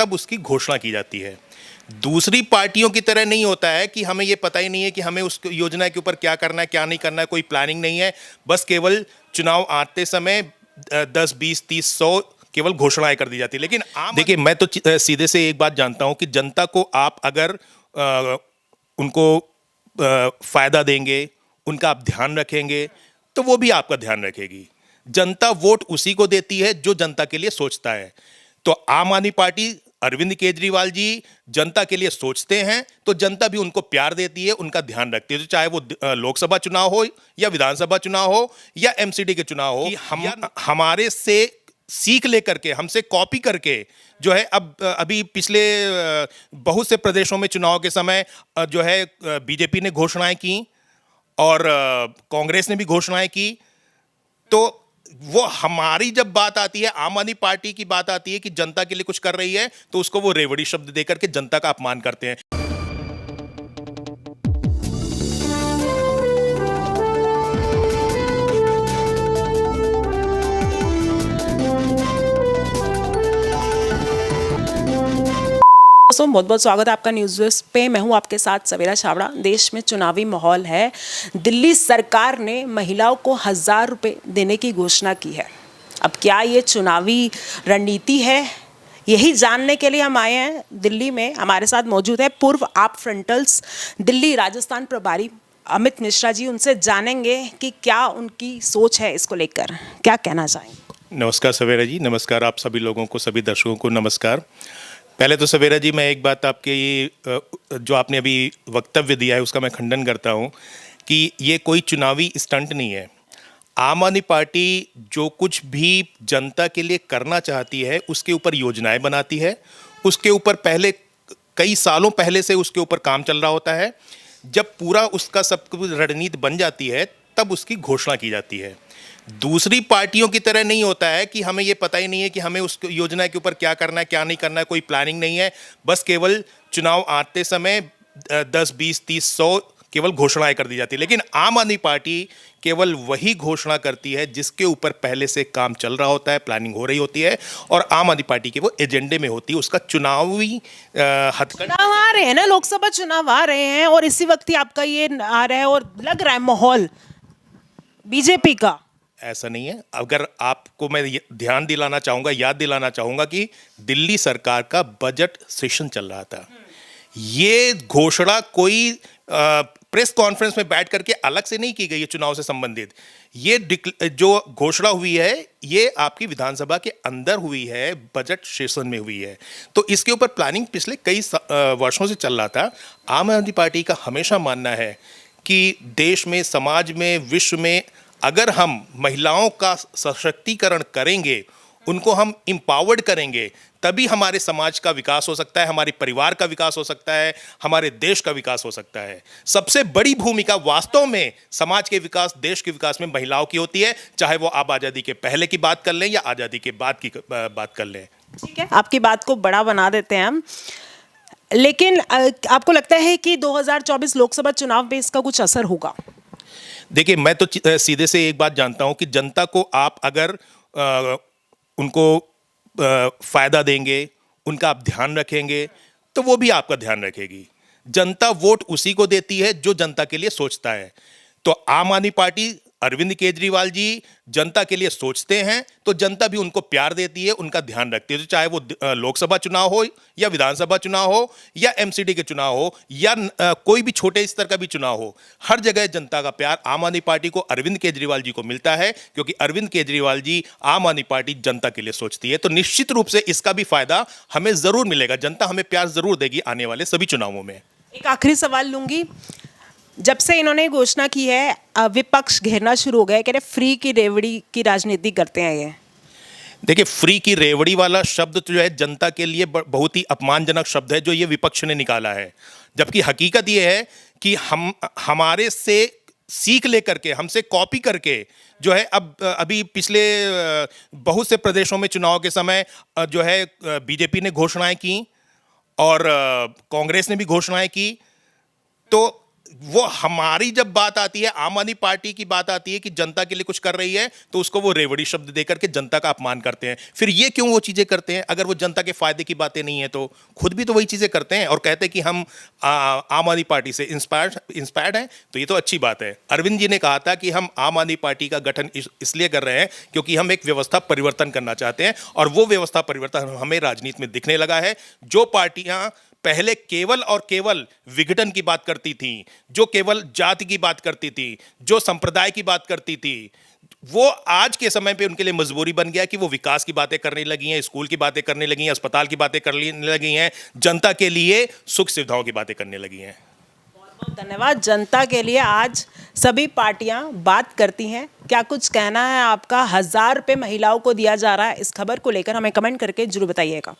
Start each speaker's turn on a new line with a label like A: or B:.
A: तब उसकी घोषणा की जाती है। दूसरी पार्टियों की तरह नहीं होता है कि हमें ये पता ही नहीं है कि हमें उस योजना के ऊपर क्या करना है क्या नहीं करना है, कोई प्लानिंग नहीं है। बस केवल चुनाव आते समय 10, 20, 30, 100 केवल घोषणाएं कर दी जाती है। लेकिन देखिए, मैं तो सीधे से एक बात जानता हूं कि जनता को आप अगर उनको फायदा देंगे, उनका आप ध्यान रखेंगे, तो वो भी आपका ध्यान रखेगी। जनता वोट उसी को देती है जो जनता के लिए सोचता है। तो आम आदमी पार्टी, अरविंद केजरीवाल जी जनता के लिए सोचते हैं, तो जनता भी उनको प्यार देती है, उनका ध्यान रखती है। तो चाहे वो लोकसभा चुनाव हो या विधानसभा चुनाव हो या एमसीडी के चुनाव हो, हमारे से सीख लेकर के, हमसे कॉपी करके जो है, अब अभी पिछले बहुत से प्रदेशों में चुनाव के समय जो है बीजेपी ने घोषणाएं की और कांग्रेस ने भी घोषणाएं की। तो वो हमारी जब बात आती है, आम आदमी पार्टी की बात आती है कि जनता के लिए कुछ कर रही है, तो उसको वो रेवड़ी शब्द देकर के जनता का अपमान करते हैं।
B: दोस्तों, बहुत बहुत स्वागत है आपका न्यूज़ वेस्ट पे। मैं हूं आपके साथ सवेरा छाबड़ा। देश में चुनावी माहौल है। दिल्ली सरकार ने महिलाओं को 1000 रुपये देने की घोषणा की है। अब क्या ये चुनावी रणनीति है, यही जानने के लिए हम आए हैं दिल्ली में। हमारे साथ मौजूद है पूर्व आप फ्रंटल्स दिल्ली राजस्थान प्रभारी अमित मिश्रा जी। उनसे जानेंगे कि क्या उनकी सोच है इसको लेकर, क्या कहना चाहेंगे।
A: नमस्कार सवेरा जी, नमस्कार आप सभी लोगों को, सभी दर्शकों को नमस्कार। पहले तो सवेरा जी, मैं एक बात आपके जो आपने अभी वक्तव्य दिया है उसका मैं खंडन करता हूं कि ये कोई चुनावी स्टंट नहीं है। आम आदमी पार्टी जो कुछ भी जनता के लिए करना चाहती है उसके ऊपर योजनाएं बनाती है, उसके ऊपर पहले कई सालों पहले से उसके ऊपर काम चल रहा होता है। जब पूरा उसका सब कुछ रणनीति बन जाती है तब उसकी घोषणा की जाती है। दूसरी पार्टियों की तरह नहीं होता है कि हमें ये पता ही नहीं है कि हमें उस योजना के ऊपर क्या करना है क्या नहीं करना है, कोई प्लानिंग नहीं है। बस केवल चुनाव आते समय 10, 20, 30, 100 केवल घोषणाएं कर दी जाती है। लेकिन आम आदमी पार्टी केवल वही घोषणा करती है जिसके ऊपर पहले से काम चल रहा होता है, प्लानिंग हो रही होती है और आम आदमी पार्टी के वो एजेंडे में होती है। उसका चुनावी हथकंडा
B: चुनाव आ रहे हैं ना, लोकसभा चुनाव आ रहे हैं और इसी वक्त ही आपका ये आ रहा है और लग रहा है माहौल बीजेपी का।
A: ऐसा नहीं है। अगर आपको मैं ध्यान दिलाना चाहूँगा, याद दिलाना चाहूँगा कि दिल्ली सरकार का बजट सेशन चल रहा था। ये घोषणा कोई प्रेस कॉन्फ्रेंस में बैठ करके अलग से नहीं की गई है चुनाव से संबंधित। ये जो घोषणा हुई है ये आपकी विधानसभा के अंदर हुई है, बजट सेशन में हुई है। तो इसके ऊपर प्लानिंग पिछले कई वर्षों से चल रहा था। आम आदमी पार्टी का हमेशा मानना है कि देश में, समाज में, विश्व में अगर हम महिलाओं का सशक्तिकरण करेंगे, उनको हम एम्पावर्ड करेंगे, तभी हमारे समाज का विकास हो सकता है, हमारे परिवार का विकास हो सकता है, हमारे देश का विकास हो सकता है। सबसे बड़ी भूमिका वास्तव में समाज के विकास, देश के विकास में महिलाओं की होती है, चाहे वो आप आज़ादी के पहले की बात कर लें या आज़ादी के बाद की बात कर लें।
B: ठीक है, आपकी बात को बड़ा बना देते हैं हम। लेकिन आपको लगता है कि 2024 लोकसभा चुनाव में इसका कुछ असर होगा?
A: देखिए, मैं तो सीधे से एक बात जानता हूं कि जनता को आप अगर उनको फायदा देंगे, उनका आप ध्यान रखेंगे, तो वो भी आपका ध्यान रखेगी। जनता वोट उसी को देती है जो जनता के लिए सोचता है। तो आम आदमी पार्टी, अरविंद केजरीवाल जी जनता के लिए सोचते हैं, तो जनता भी उनको प्यार देती है, उनका ध्यान रखती है। तो चाहे वो लोकसभा चुनाव हो या विधानसभा चुनाव हो या एमसीडी के चुनाव हो या कोई भी छोटे स्तर का भी चुनाव हो, हर जगह जनता का प्यार आम आदमी पार्टी को, अरविंद केजरीवाल जी को मिलता है, क्योंकि अरविंद केजरीवाल जी, आम आदमी पार्टी जनता के लिए सोचती है। तो निश्चित रूप से इसका भी फायदा हमें जरूर मिलेगा। जनता हमें प्यार जरूर देगी आने वाले सभी चुनावों में।
B: एक आखिरी सवाल लूंगी। जब से इन्होंने घोषणा की है, विपक्ष घेरना शुरू हो गया है, कह रहे फ्री की रेवड़ी की राजनीति करते हैं ये।
A: देखिए, फ्री की रेवड़ी वाला शब्द तो जो है जनता के लिए बहुत ही अपमानजनक शब्द है जो ये विपक्ष ने निकाला है। जबकि हकीकत ये है कि हमारे से सीख लेकर के, हमसे कॉपी करके जो है, अब अभी पिछले बहुत से प्रदेशों में चुनाव के समय जो है बीजेपी ने घोषणाएं की और कांग्रेस ने भी घोषणाएं की। तो वो हमारी जब बात आती है, आम आदमी पार्टी की बात आती है कि जनता के लिए कुछ कर रही है, तो उसको वो रेवड़ी शब्द देकर के जनता का अपमान करते हैं। फिर ये क्यों वो चीजें करते हैं? अगर वो जनता के फायदे की बातें नहीं है तो खुद भी तो वही चीजें करते हैं और कहते हैं कि हम आम आदमी पार्टी से इंस्पायर्ड हैं। तो ये तो अच्छी बात है। अरविंद जी ने कहा था कि हम आम आदमी पार्टी का गठन इसलिए कर रहे हैं क्योंकि हम एक व्यवस्था परिवर्तन करना चाहते हैं, और वो व्यवस्था परिवर्तन हमें राजनीति में दिखने लगा है। जो पार्टियां पहले केवल और केवल विघटन की बात करती थी, जो केवल जाति की बात करती थी, जो संप्रदाय की बात करती थी, वो आज के समय पे उनके लिए मजबूरी बन गया कि वो विकास की बातें करने लगी हैं, स्कूल की बातें करने लगी हैं, अस्पताल की बातें करने लगी हैं, जनता के लिए सुख सुविधाओं की बातें करने लगी हैं।
B: बहुत धन्यवाद। जनता के लिए आज सभी पार्टियां बात करती हैं। क्या कुछ कहना है आपका? 1000 रुपये महिलाओं को दिया जा रहा है, इस खबर को लेकर हमें कमेंट करके जरूर बताइएगा।